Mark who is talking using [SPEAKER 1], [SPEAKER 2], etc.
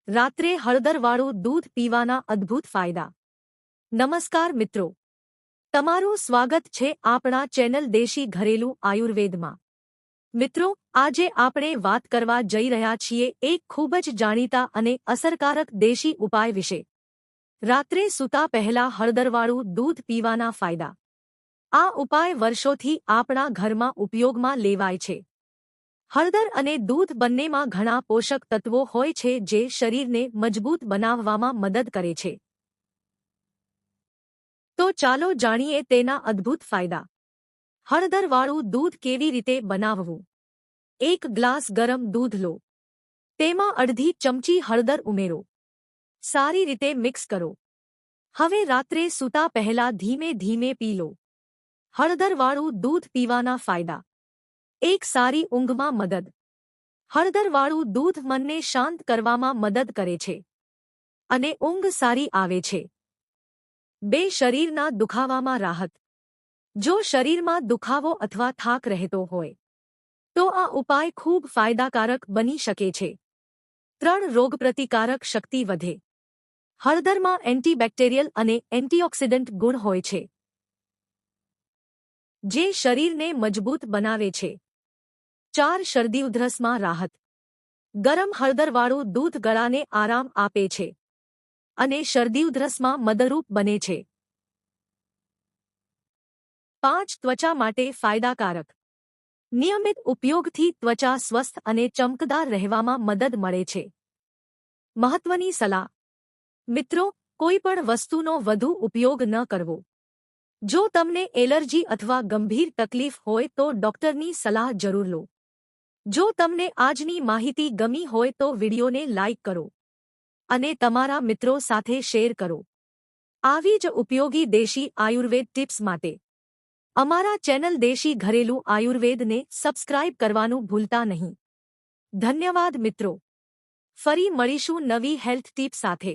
[SPEAKER 1] રાત્રે હળદરવાળું દૂધ પીવાના અદ્ભુત ફાયદા। નમસ્કાર મિત્રો, તમારું સ્વાગત છે આપણા ચેનલ દેશી ઘરેલું આયુર્વેદમાં। મિત્રો, આજે આપણે વાત કરવા જઈ રહ્યા છીએ એક ખૂબ જ જાણીતા અને અસરકારક દેશી ઉપાય વિશે। રાત્રે સૂતા પહેલા હળદરવાળું દૂધ પીવાના ફાયદા। આ ઉપાય વર્ષોથી આપણા ઘરમાં ઉપયોગમાં લેવાય છે। હળદર અને દૂધ બંનેમાં ઘણા પોષક તત્વો હોય છે જે શરીરને મજબૂત બનાવવામાં મદદ કરે છે। તો ચાલો જાણીએ તેના અદ્ભુત ફાયદા। હળદરવાળું દૂધ કેવી રીતે બનાવવું? એક ગ્લાસ ગરમ દૂધ લો, તેમાં અડધી ચમચી હળદર ઉમેરો, સારી રીતે મિક્સ કરો। હવે રાત્રે સૂતા પહેલા ધીમે ધીમે પી લો। હળદરવાળું દૂધ પીવાના ફાયદા। એક સારી ઊંઘમાં મદદ। હળદરવાળું દૂધ મનને શાંત કરવામાં મદદ કરે છે અને ઊંઘ સારી આવે છે। 2. શરીરના દુખાવામાં રાહત। જો શરીરમાં દુખાવો અથવા થાક રહેતો હોય તો આ ઉપાય ખૂબ ફાયદાકારક બની શકે છે। 3. રોગપ્રતિકારક શક્તિ વધે। હળદરમાં એન્ટીબેક્ટેરિયલ અને એન્ટીઓક્સિડન્ટ ગુણ હોય છે જે શરીરને મજબૂત બનાવે છે। 4. શરદી ઉધરસમાં રાહત। ગરમ હળદરવાળું દૂધ ગળાને આરામ આપે છે અને શરદી ઉધરસમાં મદદરૂપ બને છે। 5. ત્વચા માટે ફાયદાકારક। નિયમિત ઉપયોગથી ત્વચા સ્વસ્થ અને ચમકદાર રહેવામાં મદદ મળે છે। મહત્વની સલાહ। મિત્રો, કોઈપણ વસ્તુનો વધુ ઉપયોગ ન કરવો। જો તમને એલર્જી અથવા ગંભીર તકલીફ હોય તો ડોક્ટરની સલાહ જરૂર લો। જો તમને આજની માહિતી ગમી હોય તો વિડિયોને લાઇક કરો અને તમારા મિત્રો સાથે શેર કરો। આવી જ ઉપયોગી દેશી આયુર્વેદ ટિપ્સ માટે અમારા ચેનલ દેશી ઘરેલું આયુર્વેદને સબસ્ક્રાઇબ કરવાનું ભૂલતા નહીં। ધન્યવાદ મિત્રો, ફરી મળીશું નવી હેલ્થ ટિપ સાથે।